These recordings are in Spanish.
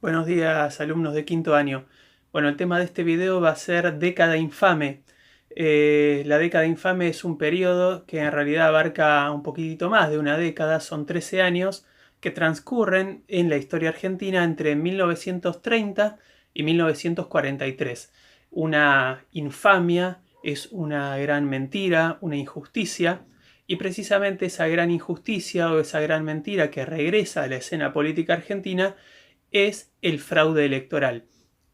Buenos días, alumnos de quinto año. Bueno, el tema de este video va a ser década infame. La década infame es un periodo que en realidad abarca un poquitito más de una década, son 13 años que transcurren en la historia argentina entre 1930 y 1943. Una infamia, es una gran mentira, una injusticia, y precisamente esa gran injusticia o esa gran mentira que regresa a la escena política argentina es el fraude electoral.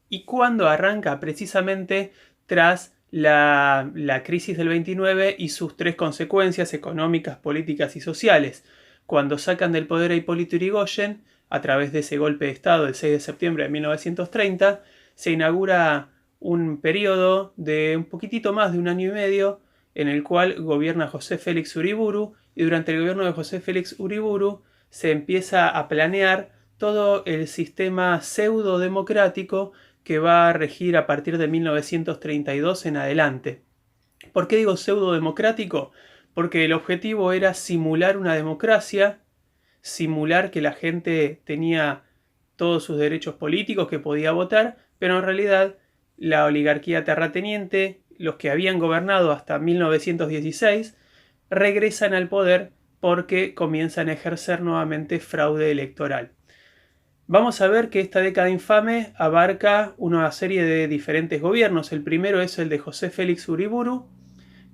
¿Y cuándo arranca? Precisamente tras la crisis del 29 y sus tres consecuencias económicas, políticas y sociales. Cuando sacan del poder a Hipólito Yrigoyen, a través de ese golpe de Estado del 6 de septiembre de 1930, se inaugura un periodo de un poquitito más de un año y medio en el cual gobierna José Félix Uriburu, y durante el gobierno de José Félix Uriburu se empieza a planear todo el sistema pseudo democrático que va a regir a partir de 1932 en adelante. ¿Por qué digo pseudo democrático? Porque el objetivo era simular una democracia, simular que la gente tenía todos sus derechos políticos, que podía votar, pero en realidad la oligarquía terrateniente, los que habían gobernado hasta 1916, regresan al poder porque comienzan a ejercer nuevamente fraude electoral. Vamos a ver que esta década infame abarca una serie de diferentes gobiernos. El primero es el de José Félix Uriburu,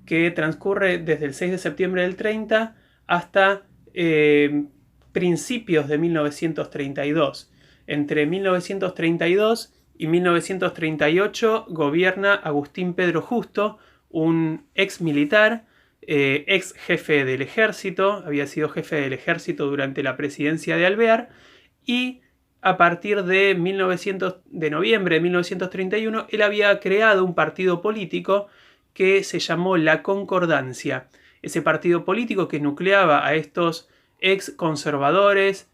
que transcurre desde el 6 de septiembre del 30 hasta principios de 1932. Entre 1932 y 1938 gobierna Agustín Pedro Justo, un ex militar, ex jefe del ejército, había sido jefe del ejército durante la presidencia de Alvear, y a partir de noviembre de 1931 él había creado un partido político que se llamó La Concordancia. Ese partido político que nucleaba a estos ex conservadores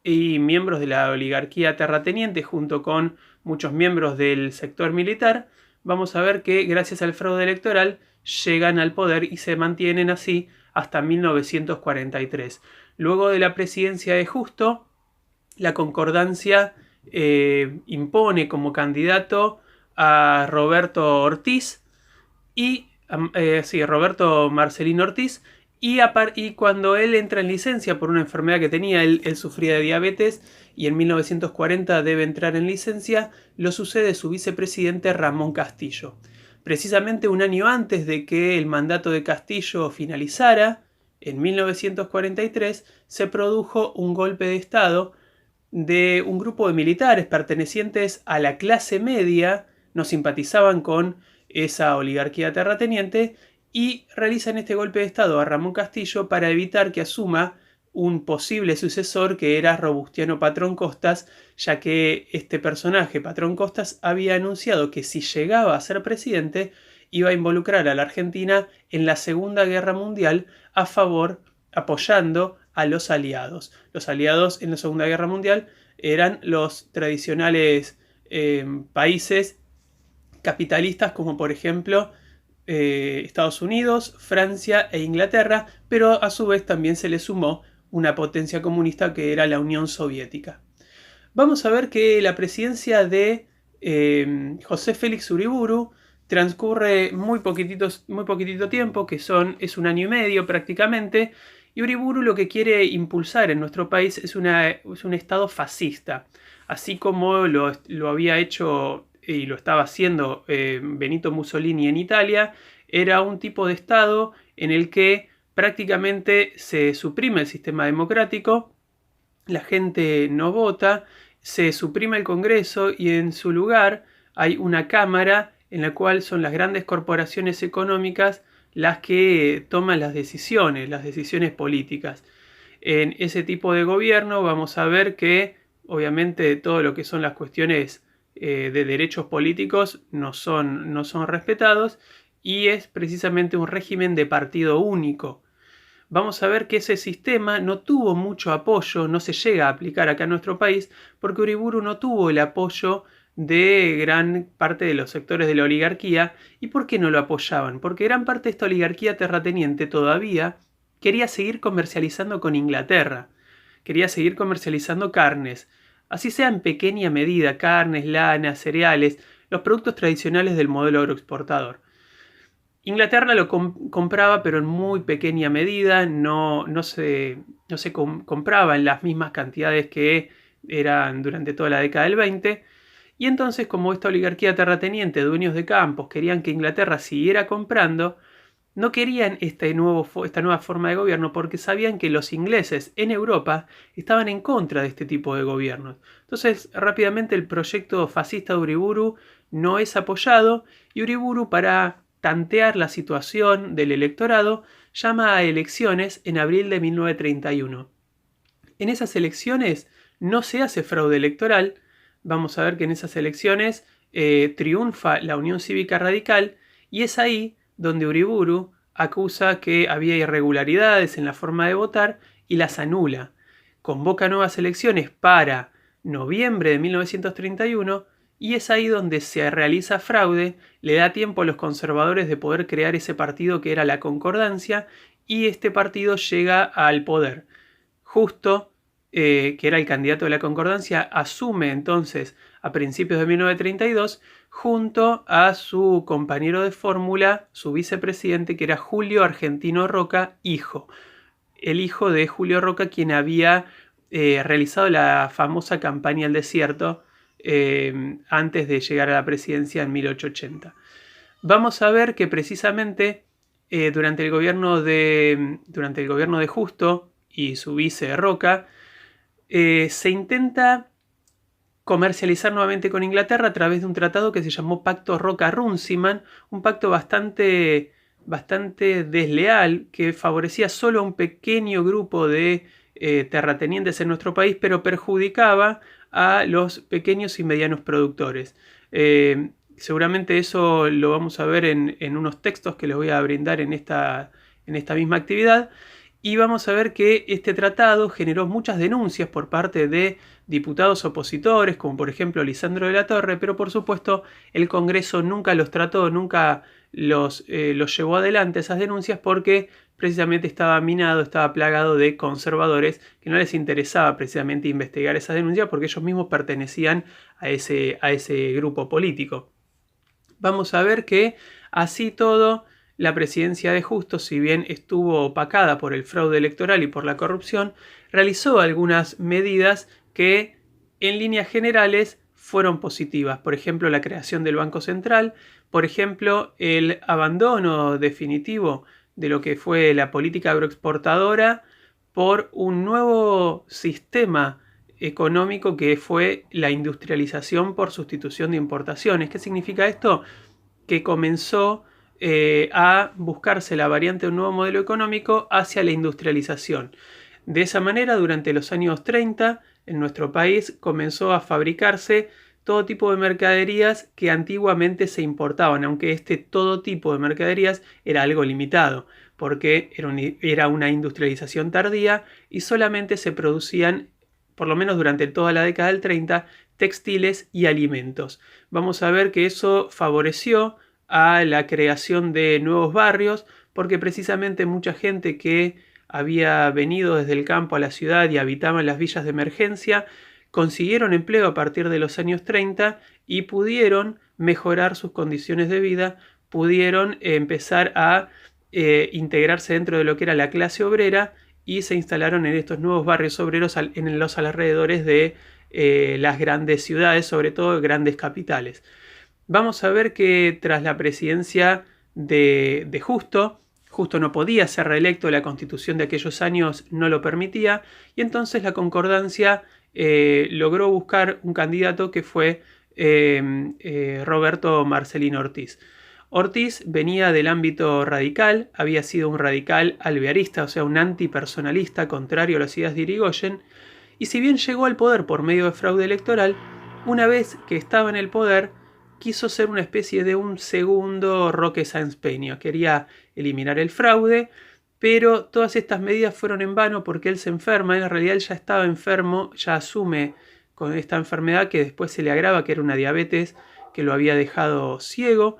y miembros de la oligarquía terrateniente junto con muchos miembros del sector militar. Vamos a ver que gracias al fraude electoral llegan al poder y se mantienen así hasta 1943. Luego de la presidencia de Justo, la Concordancia impone como candidato a Roberto Ortiz, Roberto Marcelino Ortiz, y cuando él entra en licencia por una enfermedad que tenía, él sufría de diabetes y en 1940 debe entrar en licencia, lo sucede su vicepresidente Ramón Castillo. Precisamente un año antes de que el mandato de Castillo finalizara, en 1943, se produjo un golpe de Estado de un grupo de militares pertenecientes a la clase media, no simpatizaban con esa oligarquía terrateniente, y realizan este golpe de Estado a Ramón Castillo para evitar que asuma un posible sucesor, que era Robustiano Patrón Costas, ya que este personaje, Patrón Costas, había anunciado que si llegaba a ser presidente iba a involucrar a la Argentina en la Segunda Guerra Mundial apoyando a los aliados. Los aliados en la Segunda Guerra Mundial eran los tradicionales países capitalistas, como por ejemplo Estados Unidos, Francia e Inglaterra, pero a su vez también se le sumó una potencia comunista que era la Unión Soviética. Vamos a ver que la presidencia de José Félix Uriburu transcurre muy poquitito tiempo, es un año y medio prácticamente, y Uriburu lo que quiere impulsar en nuestro país es un Estado fascista, así como lo había hecho y lo estaba haciendo Benito Mussolini en Italia. Era un tipo de Estado en el que prácticamente se suprime el sistema democrático, la gente no vota, se suprime el Congreso y en su lugar hay una Cámara en la cual son las grandes corporaciones económicas las que toman las decisiones políticas. En ese tipo de gobierno vamos a ver que obviamente todo lo que son las cuestiones de derechos políticos no son respetados, y es precisamente un régimen de partido único. Vamos a ver que ese sistema no tuvo mucho apoyo, no se llega a aplicar acá en nuestro país, porque Uriburu no tuvo el apoyo de gran parte de los sectores de la oligarquía. ¿Y por qué no lo apoyaban? Porque gran parte de esta oligarquía terrateniente todavía quería seguir comercializando con Inglaterra, quería seguir comercializando carnes. así sea en pequeña medida, carnes, lana, cereales, los productos tradicionales del modelo agroexportador. Inglaterra lo compraba, pero en muy pequeña medida, no se compraba en las mismas cantidades que eran durante toda la década del 20. Y entonces, como esta oligarquía terrateniente, dueños de campos, querían que Inglaterra siguiera comprando, no querían esta nueva forma de gobierno porque sabían que los ingleses en Europa estaban en contra de este tipo de gobiernos. Entonces, rápidamente el proyecto fascista de Uriburu no es apoyado y Uriburu, para tantear la situación del electorado, llama a elecciones en abril de 1931. En esas elecciones no se hace fraude electoral. Vamos a ver que en esas elecciones triunfa la Unión Cívica Radical y es ahí donde Uriburu acusa que había irregularidades en la forma de votar y las anula. Convoca nuevas elecciones para noviembre de 1931 y es ahí donde se realiza fraude, le da tiempo a los conservadores de poder crear ese partido que era la Concordancia y este partido llega al poder. Justo, que era el candidato de la Concordancia, asume entonces a principios de 1932 junto a su compañero de fórmula, su vicepresidente, que era Julio Argentino Roca, hijo. El hijo de Julio Roca, quien había realizado la famosa campaña al desierto antes de llegar a la presidencia en 1880. Vamos a ver que precisamente durante el gobierno de Justo y su vice Roca, se intenta comercializar nuevamente con Inglaterra a través de un tratado que se llamó Pacto Roca-Runciman, un pacto bastante desleal que favorecía solo a un pequeño grupo de terratenientes en nuestro país, pero perjudicaba a los pequeños y medianos productores. Seguramente eso lo vamos a ver en unos textos que les voy a brindar en esta misma actividad. Y vamos a ver que este tratado generó muchas denuncias por parte de diputados opositores, como por ejemplo Lisandro de la Torre, pero por supuesto el Congreso nunca los trató, nunca los llevó adelante esas denuncias porque precisamente estaba minado, estaba plagado de conservadores que no les interesaba precisamente investigar esas denuncias porque ellos mismos pertenecían a ese grupo político. Vamos a ver que así todo, la presidencia de Justo, si bien estuvo opacada por el fraude electoral y por la corrupción, realizó algunas medidas que en líneas generales fueron positivas. Por ejemplo, la creación del Banco Central, por ejemplo, el abandono definitivo de lo que fue la política agroexportadora por un nuevo sistema económico que fue la industrialización por sustitución de importaciones. ¿Qué significa esto? Que comenzó a buscarse la variante de un nuevo modelo económico hacia la industrialización. De esa manera, durante los años 30, en nuestro país comenzó a fabricarse todo tipo de mercaderías que antiguamente se importaban, aunque todo tipo de mercaderías era algo limitado, porque era una industrialización tardía y solamente se producían, por lo menos durante toda la década del 30, textiles y alimentos. Vamos a ver que eso favoreció a la creación de nuevos barrios, porque precisamente mucha gente que había venido desde el campo a la ciudad y habitaba en las villas de emergencia, consiguieron empleo a partir de los años 30 y pudieron mejorar sus condiciones de vida, pudieron empezar a integrarse dentro de lo que era la clase obrera y se instalaron en estos nuevos barrios obreros en los alrededores de las grandes ciudades, sobre todo grandes capitales. Vamos a ver que tras la presidencia de Justo no podía ser reelecto, la constitución de aquellos años no lo permitía, y entonces la Concordancia logró buscar un candidato que fue Roberto Marcelino Ortiz. Ortiz venía del ámbito radical, había sido un radical alvearista, o sea, un antipersonalista contrario a las ideas de Irigoyen, y si bien llegó al poder por medio de fraude electoral, una vez que estaba en el poder, quiso ser una especie de un segundo Roque Sáenz Peña. Quería eliminar el fraude, pero todas estas medidas fueron en vano porque él se enferma. En realidad él ya estaba enfermo, ya asume con esta enfermedad que después se le agrava, que era una diabetes que lo había dejado ciego.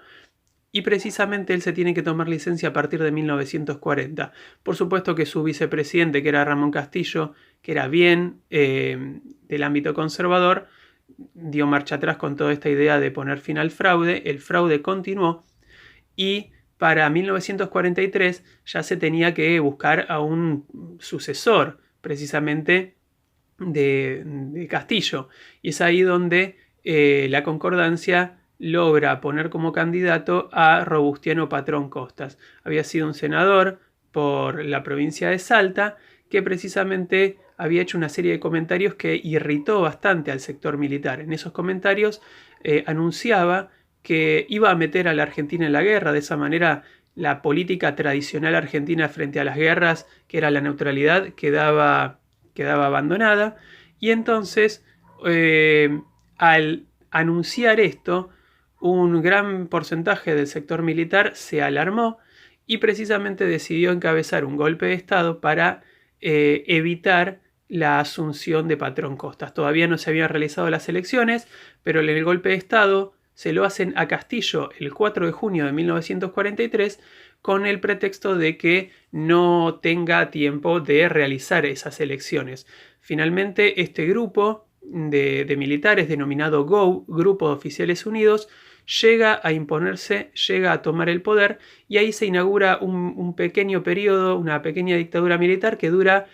Y precisamente él se tiene que tomar licencia a partir de 1940. Por supuesto que su vicepresidente, que era Ramón Castillo, que era bien del ámbito conservador, dio marcha atrás con toda esta idea de poner fin al fraude. El fraude continuó y para 1943 ya se tenía que buscar a un sucesor, precisamente de Castillo. Y es ahí donde la Concordancia logra poner como candidato a Robustiano Patrón Costas. Había sido un senador por la provincia de Salta que precisamente había hecho una serie de comentarios que irritó bastante al sector militar. En esos comentarios anunciaba que iba a meter a la Argentina en la guerra. De esa manera la política tradicional argentina frente a las guerras, que era la neutralidad, quedaba abandonada. Y entonces al anunciar esto, un gran porcentaje del sector militar se alarmó y precisamente decidió encabezar un golpe de Estado para evitar la asunción de Patrón Costas. Todavía no se habían realizado las elecciones, pero en el golpe de Estado se lo hacen a Castillo el 4 de junio de 1943 con el pretexto de que no tenga tiempo de realizar esas elecciones. Finalmente, este grupo de militares denominado GO, Grupo de Oficiales Unidos, llega a imponerse, llega a tomar el poder y ahí se inaugura un pequeño periodo, una pequeña dictadura militar que dura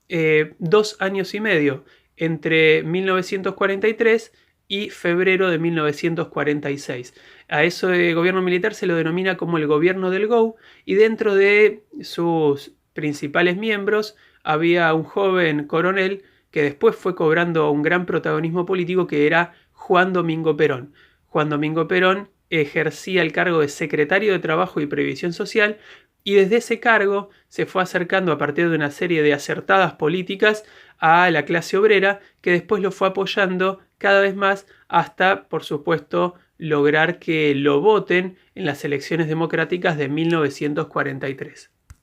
2 años y medio, entre 1943 y febrero de 1946. A ese gobierno militar se lo denomina como el gobierno del GO y dentro de sus principales miembros había un joven coronel que después fue cobrando un gran protagonismo político, que era Juan Domingo Perón. Juan Domingo Perón ejercía el cargo de secretario de Trabajo y Previsión Social y desde ese cargo se fue acercando a partir de una serie de acertadas políticas a la clase obrera, que después lo fue apoyando cada vez más hasta, por supuesto, lograr que lo voten en las elecciones democráticas de 1943.